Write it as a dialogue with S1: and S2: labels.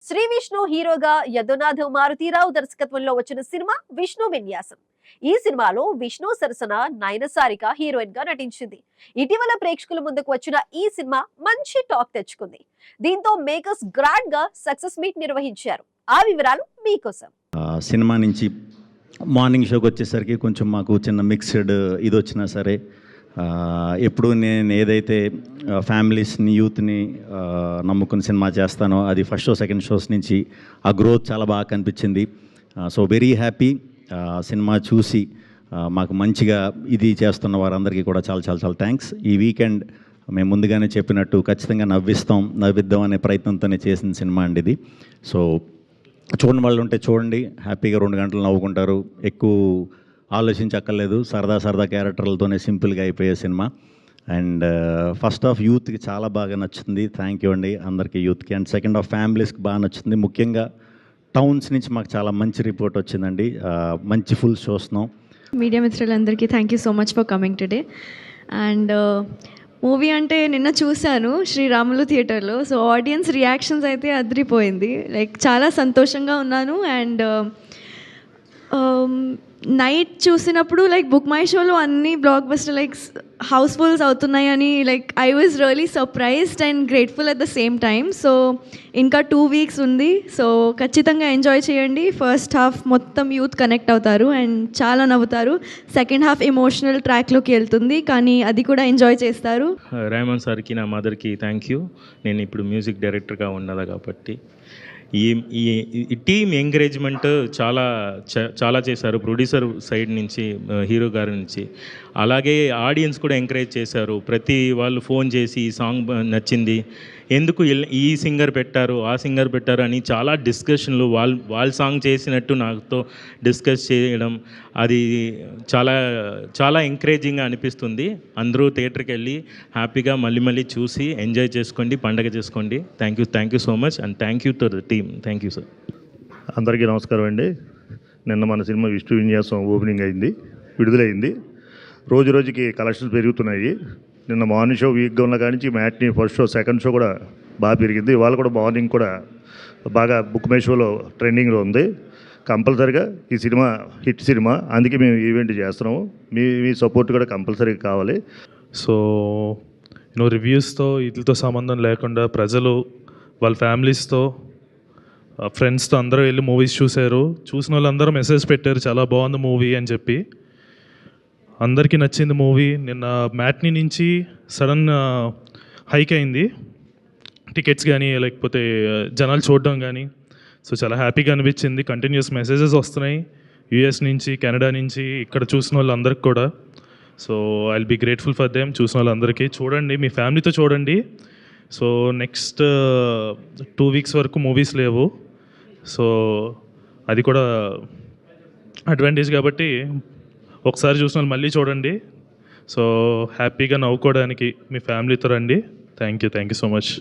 S1: శ్రీ విష్ణు హీరోగా యదునాథ్ మారుతీరావు దర్శకత్వంలో వచ్చిన సినిమా విష్ణు విన్యాసం. ఈ సినిమాలో విష్ణు సరసన నయనసారిక హీరోయిన్ గా నటించింది. ఇటీవల ప్రేక్షకుల ముందుకు వచ్చిన ఈ సినిమా మంచి టాక్ తెచ్చుకుంది. దీంతో మేకర్స్ గ్రాండ్ గా సక్సెస్ మీట్ నిర్వహించారు. ఆ వివరాలు మీకోసం.
S2: సినిమా నుంచి మార్నింగ్ షోకి వచ్చేసరికి కొంచెం మాకు చిన్న మిక్స్డ్ ఇది వచ్చినా సరే, ఎప్పుడు నేను ఏదైతే ఫ్యామిలీస్ని యూత్ని నమ్ముకుని సినిమా చేస్తానో అది ఫస్ట్ షో సెకండ్ షోస్ నుంచి ఆ గ్రోత్ చాలా బాగా కనిపించింది. So very happy. సినిమా చూసి మాకు మంచిగా ఇది చేస్తున్న వారందరికీ కూడా చాలా చాలా చాలా థ్యాంక్స్. ఈ వీకెండ్ మేము ముందుగానే చెప్పినట్టు ఖచ్చితంగా నవ్విద్దాం అనే ప్రయత్నంతోనే చేసిన సినిమా అండి ఇది. సో చూడని వాళ్ళు ఉంటే చూడండి, హ్యాపీగా 2 గంటలు నవ్వుకుంటారు. ఎక్కువ ఆలోచించక్కర్లేదు, సరదా క్యారెక్టర్లతోనే సింపుల్గా అయిపోయే సినిమా. అండ్ ఫస్ట్ హాఫ్ యూత్కి చాలా బాగా నచ్చింది, థ్యాంక్ యూ అండి అందరికీ యూత్కి. అండ్ సెకండ్ హాఫ్ ఫ్యామిలీస్కి బాగా నచ్చింది. ముఖ్యంగా టౌన్స్ నుంచి మాకు చాలా మంచి రిపోర్ట్ వచ్చిందండి. మంచి ఫుల్ చూస్తున్నాం.
S3: మీడియా మిత్రులందరికీ thank you so much for coming today. And movie అంటే నిన్న చూశాను శ్రీరాములు థియేటర్లో. సో ఆడియన్స్ రియాక్షన్స్ అయితే అదిరిపోయింది. లైక్ చాలా సంతోషంగా ఉన్నాను. అండ్ నైట్ చూసినప్పుడు లైక్ బుక్ మై షోలో అన్ని బ్లాక్ బస్టర్ లైక్ హౌస్ఫుల్స్ అవుతున్నాయని like I was really surprised and grateful at the same time. So ఇంకా 2 వీక్స్ ఉంది. సో ఖచ్చితంగా ఎంజాయ్ చేయండి. ఫస్ట్ హాఫ్ మొత్తం యూత్ కనెక్ట్ అవుతారు అండ్ చాలా నవ్వుతారు. సెకండ్ హాఫ్ ఎమోషనల్ ట్రాక్లోకి వెళ్తుంది, కానీ అది కూడా ఎంజాయ్ చేస్తారు.
S4: రెహమాన్ సార్కి, నా మదర్కి థ్యాంక్ యూ. నేను ఇప్పుడు మ్యూజిక్ డైరెక్టర్గా ఉండాలి కాబట్టి ఈ టీమ్ ఎంకరేజ్మెంట్ చాలా చేశారు. ప్రొడ్యూసర్ సైడ్ నుంచి, హీరో గారి నుంచి, అలాగే ఆడియన్స్ కూడా ఎంకరేజ్ చేశారు. ప్రతి వాళ్ళు ఫోన్ చేసి ఈ సాంగ్ నచ్చింది, ఎందుకు ఈ సింగర్ పెట్టారు, ఆ సింగర్ పెట్టారు అని చాలా డిస్కషన్లు, వాళ్ళ సాంగ్ చేసినట్టు నాతో డిస్కస్ చేయడం, అది చాలా చాలా ఎంకరేజింగ్గా అనిపిస్తుంది. అందరూ థియేటర్కి వెళ్ళి హ్యాపీగా మళ్ళీ చూసి ఎంజాయ్ చేసుకోండి, పండగ చేసుకోండి. Thank you so much and thank you to the team. Thank you sir.
S5: అందరికీ నమస్కారం అండి. నిన్న మన సినిమా విష్ణు విన్యాసం ఓపెనింగ్ అయింది, విడుదలైంది. రోజుకి కలెక్షన్స్ పెరుగుతున్నాయి. నిన్న మార్నింగ్ షో వీక్గా ఉన్న కాడి నుంచి matinee first show second show కూడా బాగా పెరిగింది. ఇవాళ కూడా మార్నింగ్ కూడా బాగా బుక్ మై షోలో ట్రెండింగ్లో ఉంది. కంపల్సరీగా ఈ సినిమా హిట్ సినిమా, అందుకే మేము ఈవెంట్ చేస్తున్నాము. మీ సపోర్ట్ కూడా కంపల్సరీగా కావాలి.
S6: సో రివ్యూస్తో వీటితో సంబంధం లేకుండా ప్రజలు వాళ్ళ ఫ్యామిలీస్తో ఫ్రెండ్స్తో అందరూ వెళ్ళి మూవీస్ చూశారు. చూసిన వాళ్ళందరూ మెసేజ్ పెట్టారు చాలా బాగుంది మూవీ అని చెప్పి. అందరికీ నచ్చింది మూవీ. నిన్న మ్యాట్నీ నుంచి సడన్ హైక్ అయింది టికెట్స్ కానీ, లేకపోతే జనాలు చూడడం కానీ. సో చాలా హ్యాపీగా అనిపించింది. కంటిన్యూస్ మెసేజెస్ వస్తున్నాయి యూఎస్ నుంచి, కెనడా నుంచి, ఇక్కడ చూసిన వాళ్ళందరికీ కూడా. So I will be grateful for them. చూసిన వాళ్ళందరికీ చూడండి, మీ ఫ్యామిలీతో చూడండి. సో నెక్స్ట్ 2 వీక్స్ వరకు మూవీస్ లేవు. సో అది కూడా అడ్వాంటేజ్ కాబట్టి ఒకసారి చూసిన వాళ్ళు మళ్ళీ చూడండి. సో హ్యాపీగా నవ్వుకోవడానికి మీ ఫ్యామిలీతో రండి. Thank you so much.